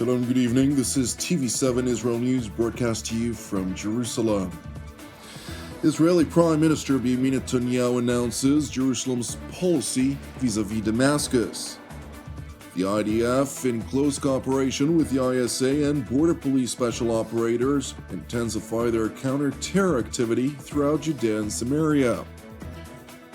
Shalom, good evening. This is TV7 Israel News broadcast to you from Jerusalem. Israeli Prime Minister Benjamin Netanyahu announces Jerusalem's policy vis-a-vis Damascus. The IDF, in close cooperation with the ISA and Border Police Special Operators, intensify their counter-terror activity throughout Judea and Samaria.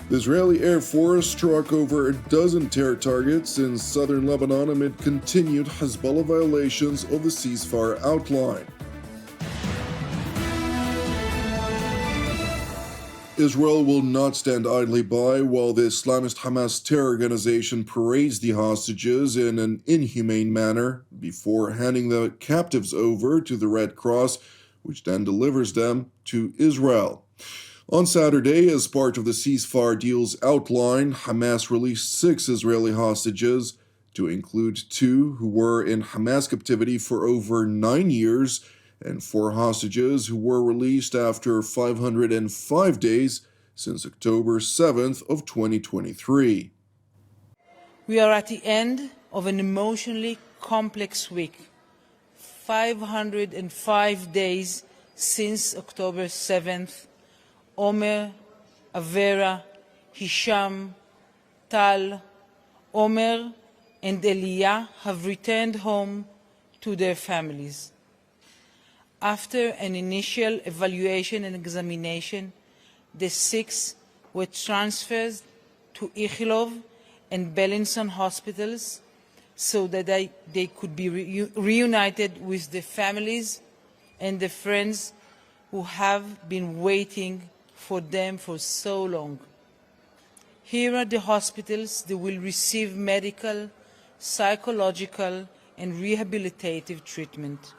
The Israeli Air Force struck over a dozen terror targets in southern Lebanon amid continued Hezbollah violations of the ceasefire outline. Israel will not stand idly by while the Islamist Hamas terror organization parades the hostages in an inhumane manner before handing the captives over to the Red Cross, which then delivers them to Israel. On Saturday, as part of the ceasefire deal's outline, Hamas released 6 Israeli hostages, to include 2 who were in Hamas captivity for over 9 years, and 4 hostages who were released after 505 days since October 7th of 2023. We are at the end of an emotionally complex week. 505 days since October 7th. Omer, Avera, Hisham, Tal, Omer, and Elia have returned home to their families. After an initial evaluation and examination, the 6 were transferred to Ichilov and Bellinson hospitals so that they could be reunited with the families and the friends who have been waiting for them for so long. Here at the hospitals, they will receive medical, psychological, and rehabilitative treatment.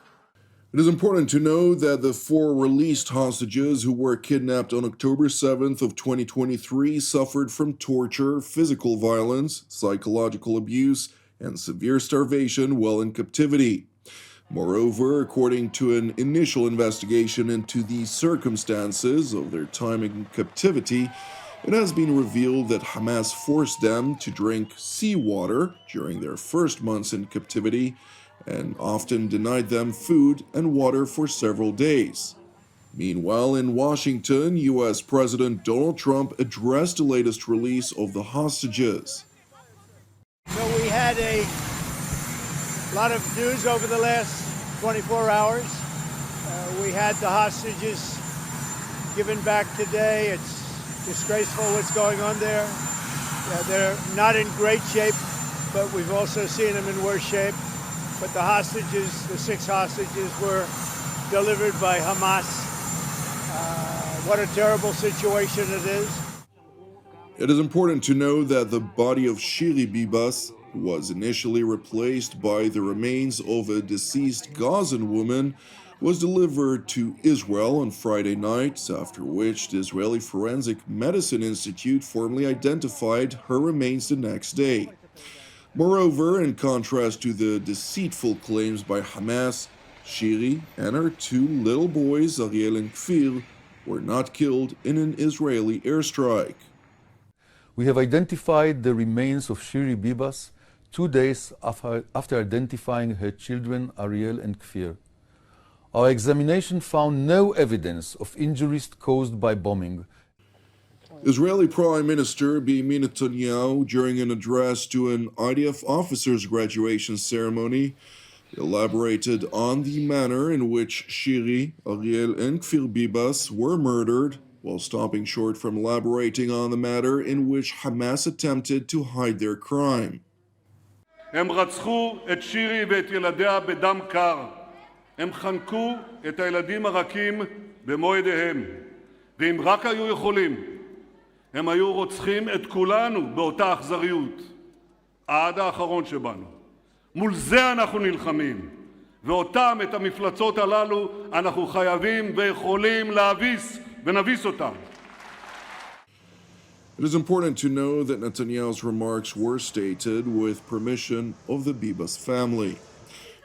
It is important to know that the 4 released hostages who were kidnapped on October 7th of 2023 suffered from torture, physical violence, psychological abuse, and severe starvation while in captivity. Moreover, according to an initial investigation into the circumstances of their time in captivity, it has been revealed that Hamas forced them to drink seawater during their first months in captivity and often denied them food and water for several days. Meanwhile, in Washington, U.S. President Donald Trump addressed the latest release of the hostages. So we had a lot of news over the last 24 hours. We had the hostages given back today. It's disgraceful what's going on there. They're not in great shape, but we've also seen them in worse shape. But the hostages, the 6 hostages, were delivered by Hamas. What a terrible situation it is. It is important to know that the body of Shiri Bibas was initially replaced by the remains of a deceased Gazan woman, was delivered to Israel on Friday night, after which the Israeli Forensic Medicine Institute formally identified her remains the next day. Moreover, in contrast to the deceitful claims by Hamas, Shiri and her 2 little boys, Ariel and Kfir, were not killed in an Israeli airstrike. We have identified the remains of Shiri Bibas 2 days after identifying her children, Ariel and Kfir. Our examination found no evidence of injuries caused by bombing. Israeli Prime Minister Benjamin Netanyahu, during an address to an IDF officer's graduation ceremony, elaborated on the manner in which Shiri, Ariel, and Kfir Bibas were murdered, while stopping short from elaborating on the matter in which Hamas attempted to hide their crime. הם רצחו את שירי ואת ילדיה בדם קר. הם חנקו את הילדים הרכים במו ידיהם. ואם רק היו יכולים, הם היו רוצחים את כולנו באותה אכזריות. עד האחרון שבנו. מול זה אנחנו נלחמים. ואותם, את המפלצות הללו, אנחנו חייבים ויכולים להביס, ונביס אותם. It is important to know that Netanyahu's remarks were stated with permission of the Bibas family.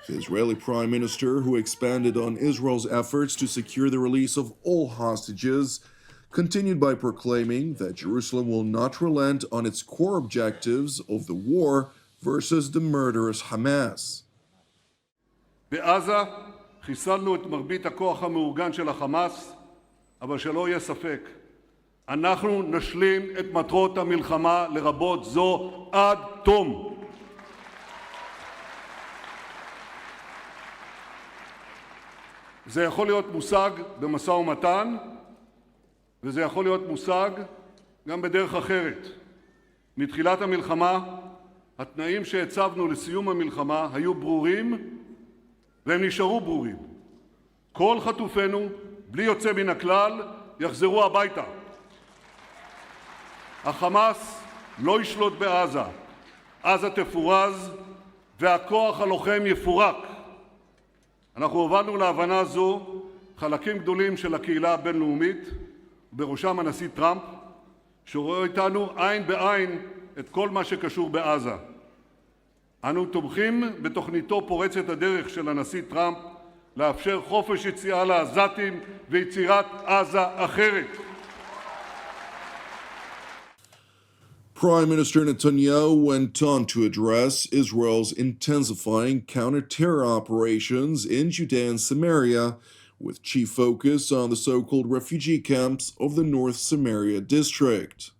The Israeli Prime Minister, who expanded on Israel's efforts to secure the release of all hostages, continued by proclaiming that Jerusalem will not relent on its core objectives of the war versus the murderous Hamas. בעזה חיסלנו את מרבית הכוח המאורגן של החמאס, אבל שלא יהיה ספק, אנחנו נשלים את מטרות המלחמה לרבות זו עד תום. זה יכול להיות מושג במשא ומתן, וזה יכול להיות מושג גם בדרך אחרת. מתחילת המלחמה, התנאים שהצבנו לסיום המלחמה היו ברורים, והם נשארו ברורים. כל חטופינו, בלי יוצא מן הכלל, יחזרו הביתה. החמאס לא ישלוט בעזה. עזה תפורז, והכוח הלוחם יפורק. אנחנו הובלנו להבנה זו חלקים גדולים של הקהילה הבינלאומית, בראשם הנשיא טראמפ, שרואה איתנו עין בעין את כל מה שקשור בעזה. אנו תומכים בתוכניתו פורצת הדרך של הנשיא טראמפ לאפשר חופש יציאה לעזתים ויצירת עזה אחרת. Prime Minister Netanyahu went on to address Israel's intensifying counter-terror operations in Judea and Samaria, with chief focus on the so-called refugee camps of the North Samaria district.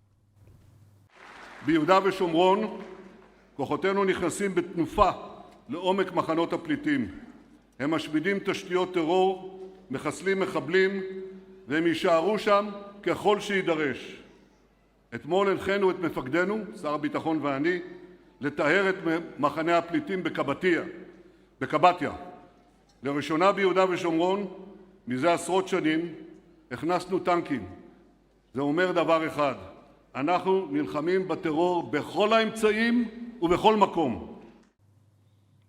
ביהודה ושומרון, כוחותינו נכנסים בתנופה לעומק מחנות הפליטים. הם משמידים תשתיות טרור, מחסלים מחבלים, והם יישארו שם ככל שידרש. אתמול הנחינו את מפקדנו, שר הביטחון ואני, לטהר את מחנה הפליטים בקבטיה. לראשונה ביהודה ושומרון, מזה עשרות שנים, הכנסנו טנקים. זה אומר דבר אחד, אנחנו נלחמים בטרור בכל האמצעים ובכל מקום.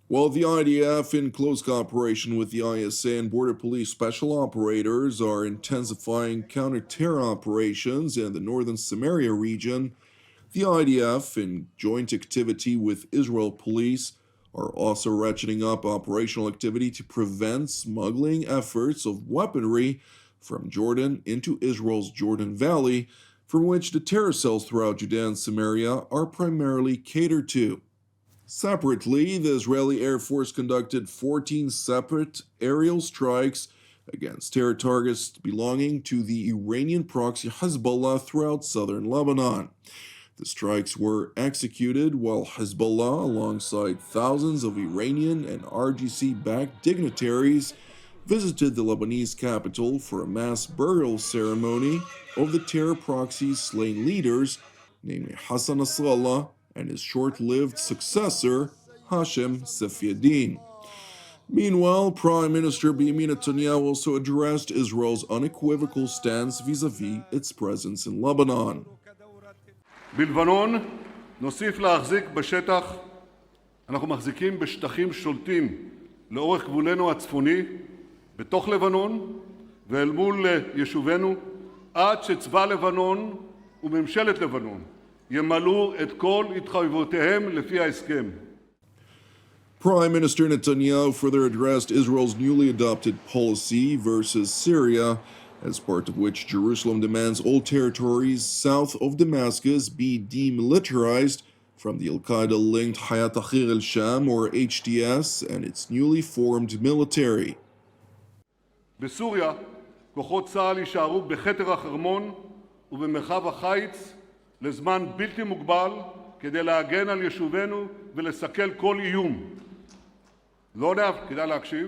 While the IDF, in close cooperation with the ISA and Border Police special operators, are intensifying counter-terror operations in the northern Samaria region, the IDF, in joint activity with Israel police, are also ratcheting up operational activity to prevent smuggling efforts of weaponry from Jordan into Israel's Jordan Valley, from which the terror cells throughout Judea and Samaria are primarily catered to. Separately, the Israeli Air Force conducted 14 separate aerial strikes against terror targets belonging to the Iranian proxy Hezbollah throughout southern Lebanon. The strikes were executed while Hezbollah, alongside thousands of Iranian and RGC-backed dignitaries, visited the Lebanese capital for a mass burial ceremony of the terror proxy's slain leaders, namely Hassan Nasrallah and his short-lived successor, Hashem Safieddin. Meanwhile, Prime Minister Benjamin Netanyahu also addressed Israel's unequivocal stance vis-à-vis its presence in Lebanon. בלבנון נוסיף להחזיק בשטח, אנחנו מחזיקים בשטחים שולטים לאורך גבולנו הצפוני, בתוך לבנון ואל מול יישובינו, עד שצבא לבנון וממשלת לבנון ימלאו את כל התחייבויותיהם לפי ההסכם. Prime Minister Netanyahu further addressed Israel's newly adopted policy versus Syria, as part of which Jerusalem demands all territories south of Damascus be demilitarized from the Al-Qaeda-linked Hayat Tahrir al-Sham, or HTS, and its newly formed military. בסוריה, כוחות צה"ל יישארו בכתר החרמון ובמרחב החיץ לזמן בלתי מוגבל כדי להגן על יישובינו ולסכל כל איום. כדאי להקשיב.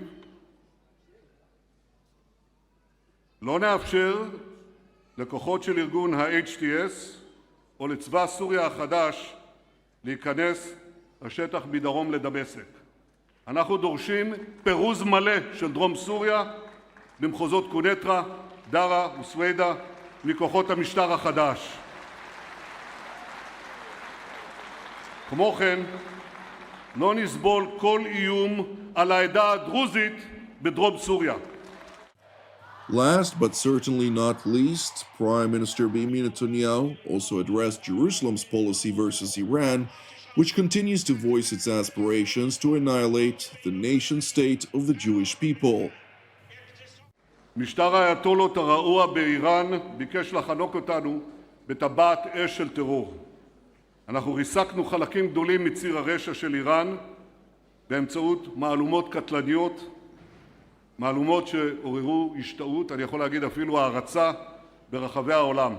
לא נאפשר לכוחות של ארגון ה-HTS או לצבא סוריה החדש להיכנס לשטח מדרום לדמשק. אנחנו דורשים פירוז מלא של דרום סוריה במחוזות קונטרה, דרה וסווידה מכוחות המשטר החדש. כמו כן, לא נסבול כל איום על העדה הדרוזית בדרום סוריה. Last but certainly not least, Prime Minister Benjamin Netanyahu also addressed Jerusalem's policy versus Iran, which continues to voice its aspirations to annihilate the nation-state of the Jewish people. משטר האייתולות הרעוע באיראן ביקש לחנוק אותנו בטבעת אש של טרור. אנחנו ריסקנו חלקים גדולים מציר הרשע של איראן, באמצעות מהלומות קטלניות, מהלומות שעוררו השתאות, אני יכול להגיד אפילו הערצה, ברחבי העולם.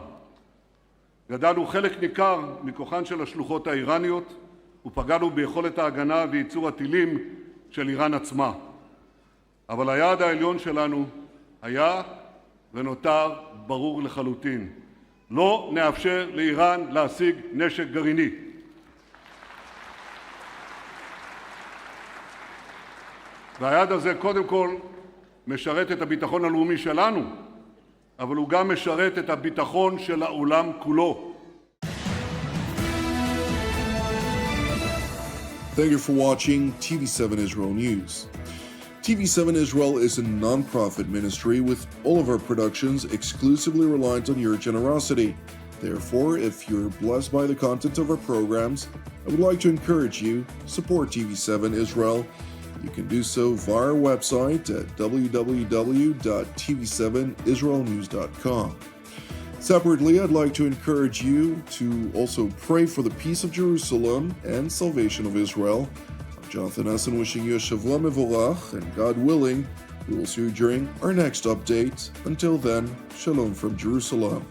גדלנו חלק ניכר מכוחן של השלוחות האיראניות, ופגענו ביכולת ההגנה וייצור הטילים של איראן עצמה. אבל היעד העליון שלנו היה ונותר ברור לחלוטין. לא נאפשר לאיראן להשיג נשק גרעיני. והיעד הזה קודם כל משרת את הביטחון הלאומי שלנו, אבל הוא גם משרת את הביטחון של העולם כולו. Thank you for watching TV7 Israel News. TV7 Israel is a non-profit ministry with all of our productions exclusively reliant on your generosity. Therefore, if you're blessed by the content of our programs, I would like to encourage you to support TV7 Israel. You can do so via our website at www.tv7israelnews.com. Separately, I'd like to encourage you to also pray for the peace of Jerusalem and salvation of Israel. I'm Jonathan Hessen wishing you a Shavua Mevorach, and God willing, we will see you during our next update. Until then, Shalom from Jerusalem.